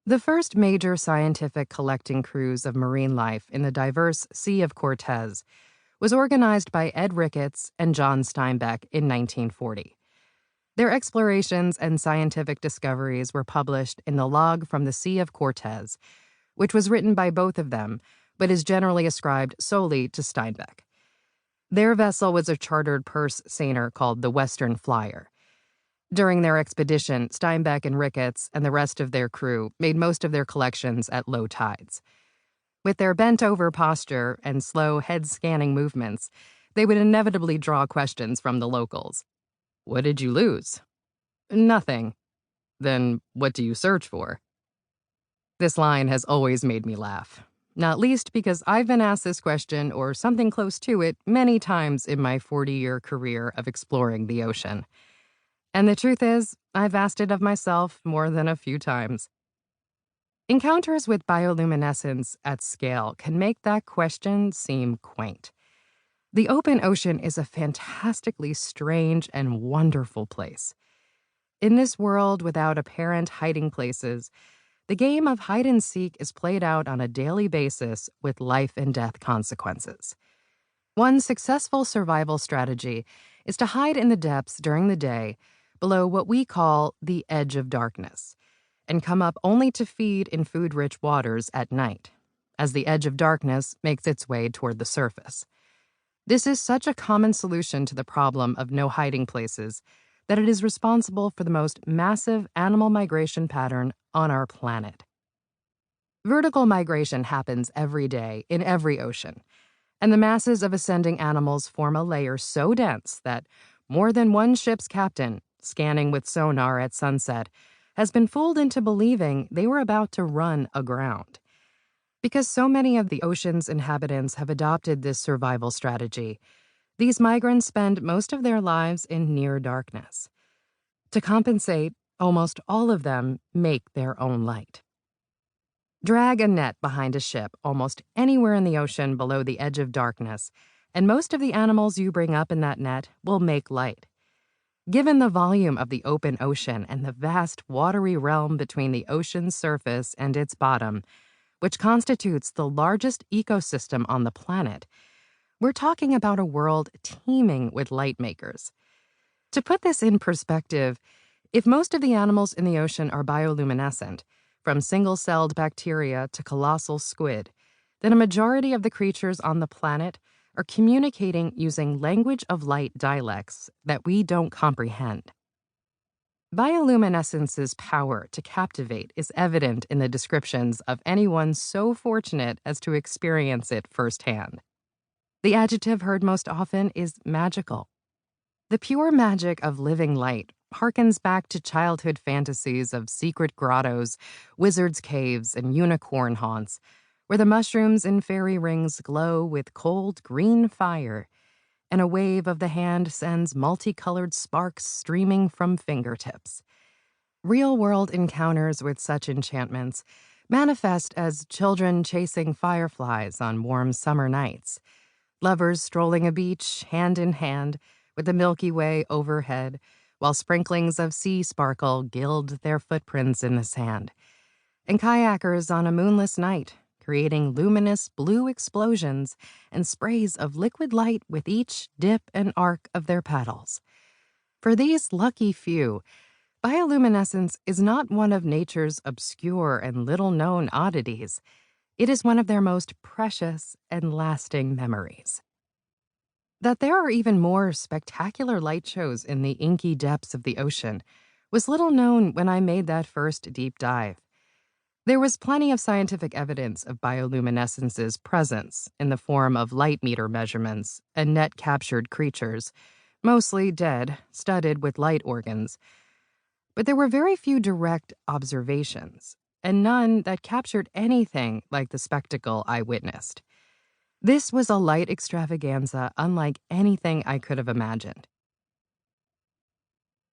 The first major scientific collecting cruise of marine life in the diverse Sea of Cortez was organized by Ed Ricketts and John Steinbeck in 1940. Their explorations and scientific discoveries were published in the Log from the Sea of Cortez, which was written by both of them, but is generally ascribed solely to Steinbeck. Their vessel was a chartered purse seiner called the Western Flyer. During their expedition, Steinbeck and Ricketts and the rest of their crew made most of their collections at low tides. With their bent-over posture and slow head-scanning movements, they would inevitably draw questions from the locals. "What did you lose?" "Nothing." "Then what do you search for?" This line has always made me laugh, not least because I've been asked this question or something close to it many times in my 40-year career of exploring the ocean. And the truth is, I've asked it of myself more than a few times. Encounters with bioluminescence at scale can make that question seem quaint. The open ocean is a fantastically strange and wonderful place. In this world without apparent hiding places, the game of hide and seek is played out on a daily basis with life and death consequences. One successful survival strategy is to hide in the depths during the day below what we call the edge of darkness, and come up only to feed in food-rich waters at night, as the edge of darkness makes its way toward the surface. This is such a common solution to the problem of no hiding places that it is responsible for the most massive animal migration pattern on our planet. Vertical migration happens every day in every ocean, and the masses of ascending animals form a layer so dense that more than one ship's captain, scanning with sonar at sunset, has been fooled into believing they were about to run aground. Because so many of the ocean's inhabitants have adopted this survival strategy, these migrants spend most of their lives in near darkness. To compensate, almost all of them make their own light. Drag a net behind a ship almost anywhere in the ocean below the edge of darkness, and most of the animals you bring up in that net will make light. Given the volume of the open ocean and the vast watery realm between the ocean's surface and its bottom, which constitutes the largest ecosystem on the planet, we're talking about a world teeming with light makers. To put this in perspective, if most of the animals in the ocean are bioluminescent, from single-celled bacteria to colossal squid, then a majority of the creatures on the planet are communicating using language of light dialects that we don't comprehend. Bioluminescence's power to captivate is evident in the descriptions of anyone so fortunate as to experience it firsthand. The adjective heard most often is magical. The pure magic of living light harkens back to childhood fantasies of secret grottos, wizards' caves, and unicorn haunts, where the mushrooms in fairy rings glow with cold green fire, and a wave of the hand sends multicolored sparks streaming from fingertips. Real-world encounters with such enchantments manifest as children chasing fireflies on warm summer nights, lovers strolling a beach hand in hand with the Milky Way overhead, while sprinklings of sea sparkle gild their footprints in the sand, and kayakers on a moonless night, creating luminous blue explosions and sprays of liquid light with each dip and arc of their paddles. For these lucky few, bioluminescence is not one of nature's obscure and little-known oddities. It is one of their most precious and lasting memories. That there are even more spectacular light shows in the inky depths of the ocean was little known when I made that first deep dive. There was plenty of scientific evidence of bioluminescence's presence in the form of light meter measurements and net-captured creatures, mostly dead, studded with light organs. But there were very few direct observations, and none that captured anything like the spectacle I witnessed. This was a light extravaganza unlike anything I could have imagined.